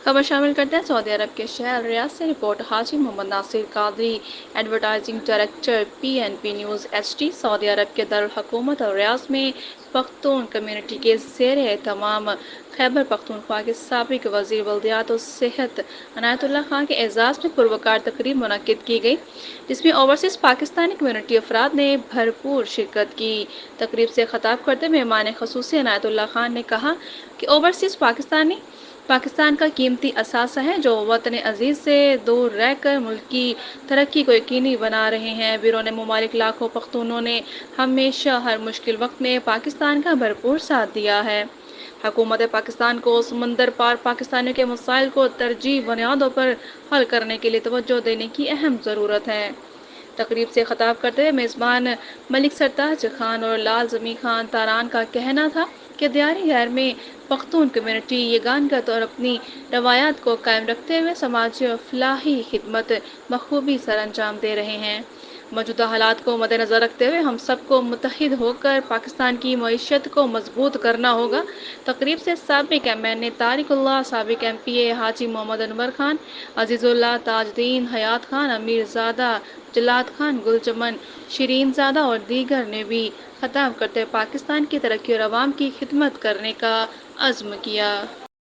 خبر شامل کرتے ہیں سعودی عرب کے شہر ریاض سے رپورٹ حاجی Muhammad Nasir Qadri, advertising director PNP news HD۔ سعودی عرب کے دارالحکومت اور ریاض میں پختون کمیونٹی کے زیر اہتمام خیبر پختونخوا کے سابق وزیر بلدیات و صحت عنایت اللہ خان کے اعزاز میں پروقار تقریب منعقد کی گئی، جس میں اوورسیز پاکستانی کمیونٹی افراد نے بھرپور شرکت کی۔ تقریب سے خطاب کرتے ہوئے مہمان خصوصی عنایت اللہ خان نے کہا کہ اوورسیز پاکستان کا قیمتی اثاثہ ہے، جو وطن عزیز سے دور رہ کر ملک کی ترقی کو یقینی بنا رہے ہیں۔ بیرون ممالک لاکھوں پختونوں نے ہمیشہ ہر مشکل وقت میں پاکستان کا بھرپور ساتھ دیا ہے۔ حکومت پاکستان کو سمندر پار پاکستانیوں کے مسائل کو ترجیحی بنیادوں پر حل کرنے کے لیے توجہ دینے کی اہم ضرورت ہے۔ تقریب سے خطاب کرتے ہوئے میزبان ملک سرتاج خان اور لال زمیں خان تاران کا کہنا تھا کہ دیار غیر میں پختون کمیونٹی یگانگت اور اپنی روایات کو قائم رکھتے ہوئے سماجی اور فلاحی خدمت بخوبی سر انجام دے رہے ہیں۔ موجودہ حالات کو مدنظر رکھتے ہوئے ہم سب کو متحد ہو کر پاکستان کی معیشت کو مضبوط کرنا ہوگا۔ تقریب سے سابق MNA طارق اللہ، سابق MPA حاجی محمد انور خان، عزیز اللہ، تاج الدین حیات خان، امیر زادہ، جلاد خان، گل چمن شرین زادہ اور دیگر نے بھی خطاب کرتے ہوئے پاکستان کی ترقی اور عوام کی خدمت کرنے کا عزم کیا۔